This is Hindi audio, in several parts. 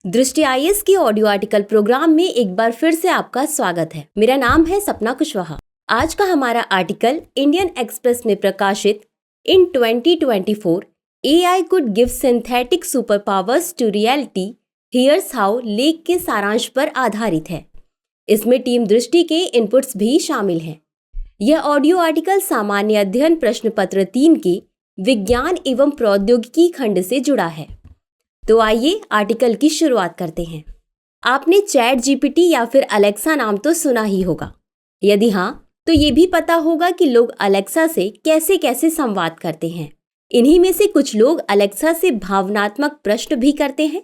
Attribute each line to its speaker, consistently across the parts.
Speaker 1: दृष्टि आईएएस के ऑडियो आर्टिकल प्रोग्राम में एक बार फिर से आपका स्वागत है। मेरा नाम है सपना कुशवाहा। आज का हमारा आर्टिकल इंडियन एक्सप्रेस में प्रकाशित इन 2024 AI could give synthetic superpowers to reality, here's how लेख के सारांश पर आधारित है। इसमें टीम दृष्टि के इनपुट्स भी शामिल हैं। यह ऑडियो आर्टिकल सामान्य अध्ययन प्रश्न पत्र 3 के विज्ञान एवं प्रौद्योगिकी खंड से जुड़ा है। तो आइए आर्टिकल की शुरुआत करते हैं। आपने चैट जीपीटी या फिर अलेक्सा नाम तो सुना ही होगा। यदि हाँ, तो ये भी पता होगा कि लोग अलेक्सा से कैसे कैसे संवाद करते हैं। इन्हीं में से कुछ लोग अलेक्सा से भावनात्मक प्रश्न भी करते हैं,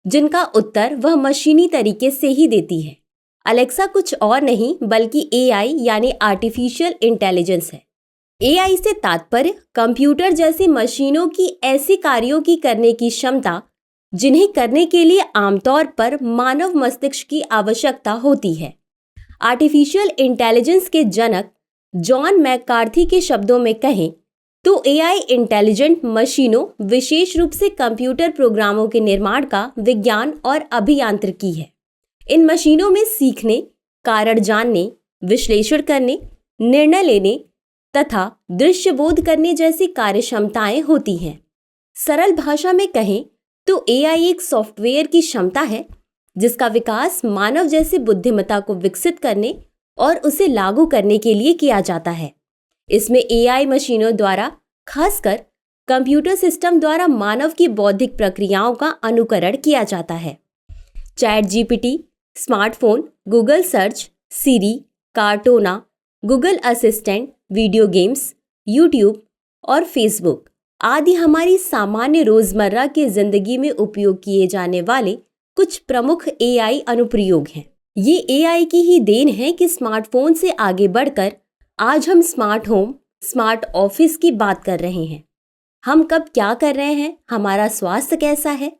Speaker 1: जिनका उत्तर वह मशीनी तरीके से ही देती है। अलेक्सा कुछ और नहीं बल्कि AI यानी आर्टिफिशियल इंटेलिजेंस है। AI से तात्पर्य कंप्यूटर जैसी मशीनों की ऐसे कार्यों की करने की क्षमता जिन्हें करने के लिए आमतौर पर मानव मस्तिष्क की आवश्यकता होती है। आर्टिफिशियल इंटेलिजेंस के जनक जॉन मैककार्थी के शब्दों में कहें तो AI इंटेलिजेंट मशीनों, विशेष रूप से कंप्यूटर प्रोग्रामों के निर्माण का विज्ञान और अभियांत्रिकी है। इन मशीनों में सीखने, कारण जानने, विश्लेषण करने, निर्णय लेने तथा दृश्यबोध करने जैसी कार्यक्षमताएं होती हैं। सरल भाषा में कहें तो AI एक सॉफ्टवेयर की क्षमता है जिसका विकास मानव जैसी बुद्धिमत्ता को विकसित करने और उसे लागू करने के लिए किया जाता है। इसमें AI मशीनों द्वारा, खासकर कंप्यूटर सिस्टम द्वारा मानव की बौद्धिक प्रक्रियाओं का अनुकरण किया जाता है। Chat GPT, smartphone, Google search, Siri, Cortana, Google assistant, video games, YouTube और फेसबुक आदि हमारी सामान्य रोजमर्रा की जिंदगी में उपयोग किए जाने वाले कुछ प्रमुख AI अनुप्रयोग हैं। ये AI की ही देन है कि स्मार्टफोन से आगे बढ़कर आज हम स्मार्ट होम, स्मार्ट ऑफिस की बात कर रहे हैं। हम कब क्या कर रहे हैं, हमारा स्वास्थ्य कैसा है,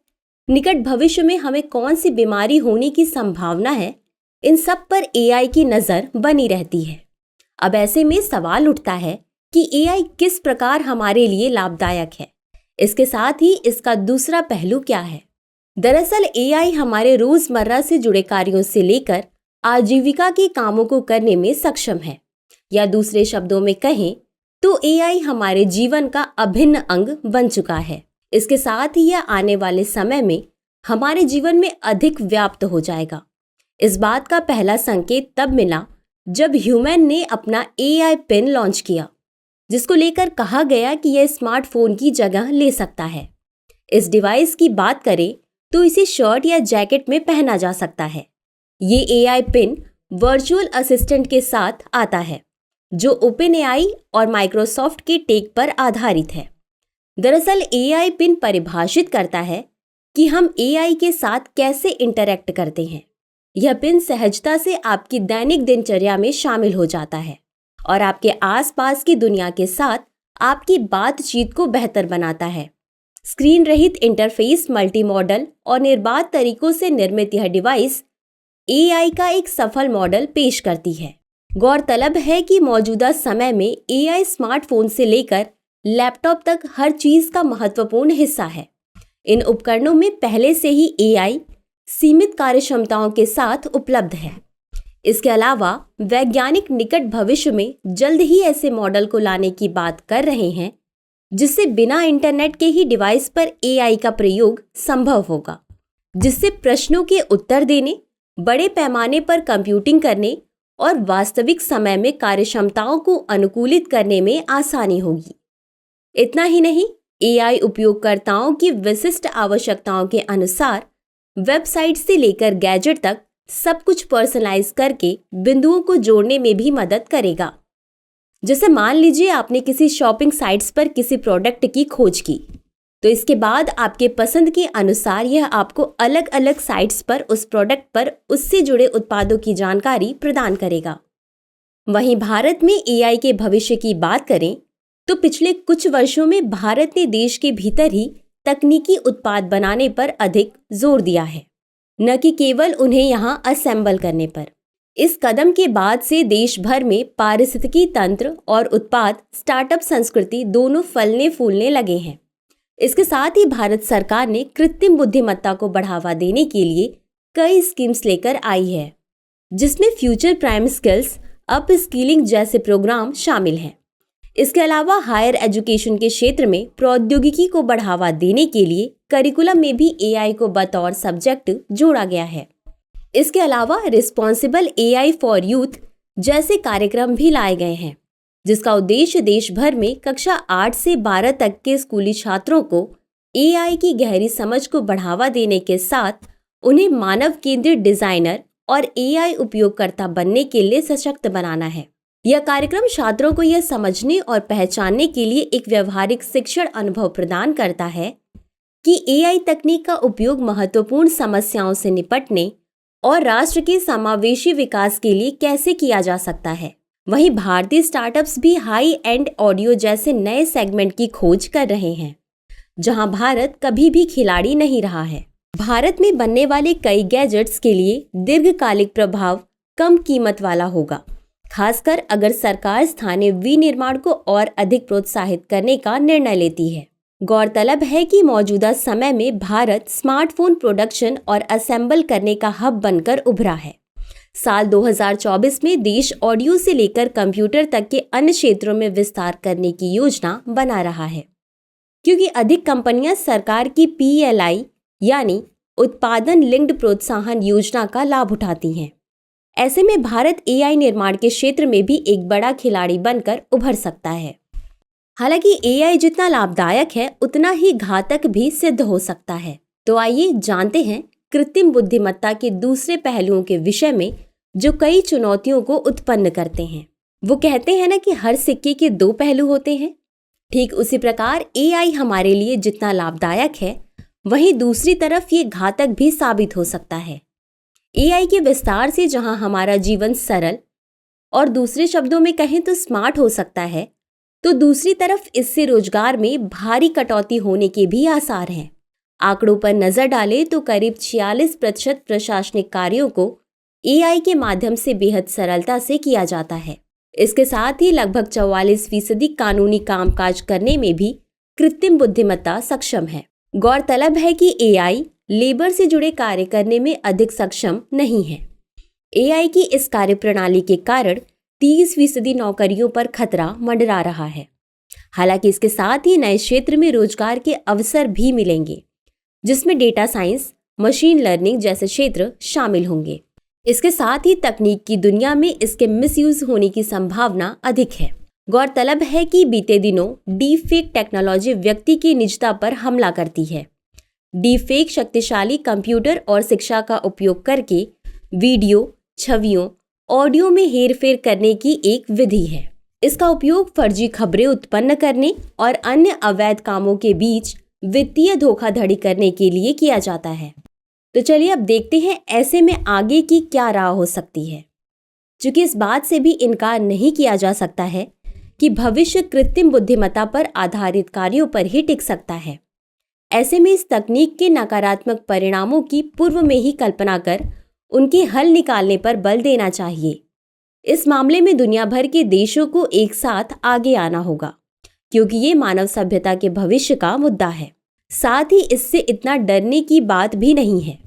Speaker 1: निकट भविष्य में हमें कौन सी बीमारी होने की संभावना है, इन सब पर AI की नजर बनी रहती है। अब ऐसे में सवाल उठता है कि AI किस प्रकार हमारे लिए लाभदायक है। इसके साथ ही इसका दूसरा पहलू क्या है। दरअसल AI हमारे रोजमर्रा से जुड़े कार्यों से लेकर आजीविका के कामों को करने में सक्षम है, या दूसरे शब्दों में कहें तो AI हमारे जीवन का अभिन्न अंग बन चुका है। इसके साथ ही यह आने वाले समय में हमारे जीवन में अधिक व्याप्त हो जाएगा। इस बात का पहला संकेत तब मिला जब ह्यूमन ने अपना AI पेन लॉन्च किया, जिसको लेकर कहा गया कि यह स्मार्टफोन की जगह ले सकता है। इस डिवाइस की बात करें तो इसे शर्ट या जैकेट में पहना जा सकता है। ये AI पेन वर्चुअल असिस्टेंट के साथ आता है, जो OpenAI और माइक्रोसॉफ्ट के टेक पर आधारित है। दरअसल AI पेन परिभाषित करता है कि हम AI के साथ कैसे इंटरैक्ट करते हैं। यह पिन सहजता से आपकी दैनिक दिनचर्या में शामिल हो जाता है और आपके आसपास की दुनिया के साथ आपकी बातचीत को बेहतर बनाता है। स्क्रीन रहित इंटरफेस, मल्टी मॉडल और निर्बाध तरीकों से निर्मित यह डिवाइस AI का एक सफल मॉडल पेश करती है। गौरतलब है कि मौजूदा समय में AI स्मार्टफोन से लेकर लैपटॉप तक हर चीज का महत्वपूर्ण हिस्सा है। इन उपकरणों में पहले से ही AI सीमित कार्यक्षमताओं के साथ उपलब्ध है। इसके अलावा वैज्ञानिक निकट भविष्य में जल्द ही ऐसे मॉडल को लाने की बात कर रहे हैं जिससे बिना इंटरनेट के ही डिवाइस पर AI का प्रयोग संभव होगा, जिससे प्रश्नों के उत्तर देने, बड़े पैमाने पर कंप्यूटिंग करने और वास्तविक समय में कार्यक्षमताओं को अनुकूलित करने में आसानी होगी। इतना ही नहीं, AI उपयोगकर्ताओं की विशिष्ट आवश्यकताओं के अनुसार वेबसाइट से लेकर गैजेट तक सब कुछ पर्सनलाइज करके बिंदुओं को जोड़ने में भी मदद करेगा। जैसे मान लीजिए आपने किसी शॉपिंग साइट्स पर किसी प्रोडक्ट की खोज की, तो इसके बाद आपके पसंद के अनुसार यह आपको अलग अलग साइट्स पर उस प्रोडक्ट पर उससे जुड़े उत्पादों की जानकारी प्रदान करेगा। वहीं भारत में AI के भविष्य की बात करें तो पिछले कुछ वर्षों में भारत ने देश के भीतर ही तकनीकी उत्पाद बनाने पर अधिक जोर दिया है, न कि केवल उन्हें यहां असेंबल करने पर। इस कदम के बाद से देश भर में पारिस्थितिकी तंत्र और उत्पाद स्टार्टअप संस्कृति दोनों फलने फूलने लगे हैं। इसके साथ ही भारत सरकार ने कृत्रिम बुद्धिमत्ता को बढ़ावा देने के लिए कई स्कीम्स लेकर आई है, जिसमें future prime skills, up skilling जैसे प्रोग्राम शामिल हैं। इसके अलावा हायर एजुकेशन के क्षेत्र में प्रौद्योगिकी को बढ़ावा देने के लिए करिकुलम में भी एआई को बतौर सब्जेक्ट जोड़ा गया है। इसके अलावा रिस्पॉन्सिबल एआई फॉर यूथ जैसे कार्यक्रम भी लाए गए हैं, जिसका उद्देश्य देश भर में कक्षा 8 से 12 तक के स्कूली छात्रों को एआई की गहरी समझ को बढ़ावा देने के साथ उन्हें मानव केंद्रित डिजाइनर और एआई उपयोगकर्ता बनने के लिए सशक्त बनाना है। यह कार्यक्रम छात्रों को यह समझने और पहचानने के लिए एक व्यवहारिक शिक्षण अनुभव प्रदान करता है कि एआई तकनीक का उपयोग महत्वपूर्ण समस्याओं से निपटने और राष्ट्र के समावेशी विकास के लिए कैसे किया जा सकता है। वहीं भारतीय स्टार्टअप्स भी हाई एंड ऑडियो जैसे नए सेगमेंट की खोज कर रहे हैं, जहां भारत कभी भी खिलाड़ी नहीं रहा है। भारत में बनने वाले कई गैजेट्स के लिए दीर्घकालिक प्रभाव कम कीमत वाला होगा, खासकर अगर सरकार स्थानीय विनिर्माण को और अधिक प्रोत्साहित करने का निर्णय लेती है। गौरतलब है कि मौजूदा समय में भारत स्मार्टफोन प्रोडक्शन और असेंबल करने का हब बनकर उभरा है। साल 2024 में देश ऑडियो से लेकर कंप्यूटर तक के अन्य क्षेत्रों में विस्तार करने की योजना बना रहा है, क्योंकि अधिक कंपनियां सरकार की PLI यानी उत्पादन लिंक्ड प्रोत्साहन योजना का लाभ उठाती हैं। ऐसे में भारत एआई निर्माण के क्षेत्र में भी एक बड़ा खिलाड़ी बनकर उभर सकता है। हालांकि एआई जितना लाभदायक है, उतना ही घातक भी सिद्ध हो सकता है। तो आइए जानते हैं कृत्रिम बुद्धिमत्ता के दूसरे पहलुओं के विषय में, जो कई चुनौतियों को उत्पन्न करते हैं। वो कहते हैं ना कि हर सिक्के के दो पहलू होते हैं। ठीक उसी प्रकार एआई हमारे लिए जितना लाभदायक है, वहीं दूसरी तरफ ये घातक भी साबित हो सकता है। एआई के विस्तार से जहां हमारा जीवन सरल और दूसरे शब्दों में कहें तो स्मार्ट हो सकता है, तो दूसरी तरफ इससे रोजगार में भारी कटौती होने के भी आसार हैं। आंकड़ों पर नजर डालें तो करीब 46% प्रशासनिक कार्यों को एआई के माध्यम से बेहद सरलता से किया जाता है। इसके साथ ही लगभग 44% कानूनी कामकाज करने में भी कृत्रिम बुद्धिमत्ता सक्षम है। गौरतलब है कि एआई लेबर से जुड़े कार्य करने में अधिक सक्षम नहीं है। एआई की इस कार्यप्रणाली के कारण 30% नौकरियों पर खतरा मंडरा रहा है। हालांकि इसके साथ ही नए क्षेत्र में रोजगार के अवसर भी मिलेंगे, जिसमें डेटा साइंस, मशीन लर्निंग जैसे क्षेत्र शामिल होंगे। इसके साथ ही तकनीक की दुनिया में इसके मिसयूज होने की संभावना अधिक है। गौरतलब है कि बीते दिनों डीप फेक टेक्नोलॉजी व्यक्ति की निजता पर हमला करती है। डीप फेक शक्तिशाली कंप्यूटर और शिक्षा का उपयोग करके वीडियो, छवियों, ऑडियो में हेरफेर करने की एक विधि है। इसका उपयोग फर्जी खबरें उत्पन्न करने और अन्य अवैध कामों के बीच वित्तीय धोखाधड़ी करने के लिए किया जाता है। तो चलिए अब देखते हैं ऐसे में आगे की क्या राह हो सकती है। चूंकि इस बात से भी इनकार नहीं किया जा सकता है कि भविष्य कृत्रिम बुद्धिमत्ता पर आधारित कार्यों पर ही टिक सकता है। ऐसे में इस तकनीक के नकारात्मक परिणामों की पूर्व में ही कल्पना कर उनके हल निकालने पर बल देना चाहिए। इस मामले में दुनिया भर के देशों को एक साथ आगे आना होगा, क्योंकि ये मानव सभ्यता के भविष्य का मुद्दा है। साथ ही इससे इतना डरने की बात भी नहीं है,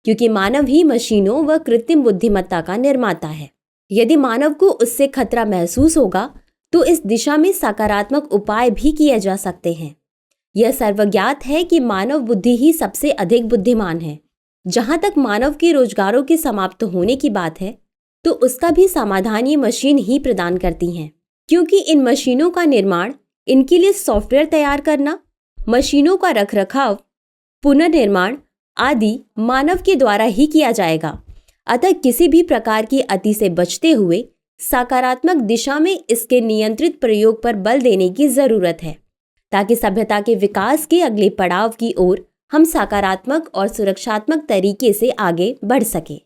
Speaker 1: क्योंकि मानव ही मशीनों व कृत्रिम बुद्धिमत्ता का निर्माता है। यदि मानव को उससे खतरा महसूस होगा तो इस दिशा में सकारात्मक उपाय भी किए जा सकते हैं। यह सर्वज्ञात है कि मानव बुद्धि ही सबसे अधिक बुद्धिमान है। जहां तक मानव के रोजगारों के समाप्त होने की बात है, तो उसका भी समाधान ये मशीन ही प्रदान करती हैं, क्योंकि इन मशीनों का निर्माण, इनके लिए सॉफ्टवेयर तैयार करना, मशीनों का रखरखाव, पुनर्निर्माण आदि मानव के द्वारा ही किया जाएगा। अतः किसी भी प्रकार की अति से बचते हुए सकारात्मक दिशा में इसके नियंत्रित प्रयोग पर बल देने की जरूरत है, ताकि सभ्यता के विकास के अगले पड़ाव की ओर हम सकारात्मक और सुरक्षात्मक तरीके से आगे बढ़ सके।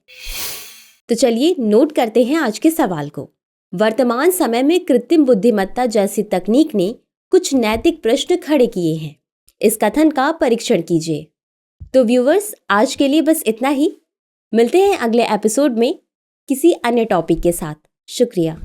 Speaker 1: तो चलिए नोट करते हैं आज के सवाल को। वर्तमान समय में कृत्रिम बुद्धिमत्ता जैसी तकनीक ने कुछ नैतिक प्रश्न खड़े किए हैं। इस कथन का परीक्षण कीजिए। तो व्यूअर्स, आज के लिए बस इतना ही। मिलते हैं अगले एपिसोड में किसी अन्य टॉपिक के साथ। शुक्रिया।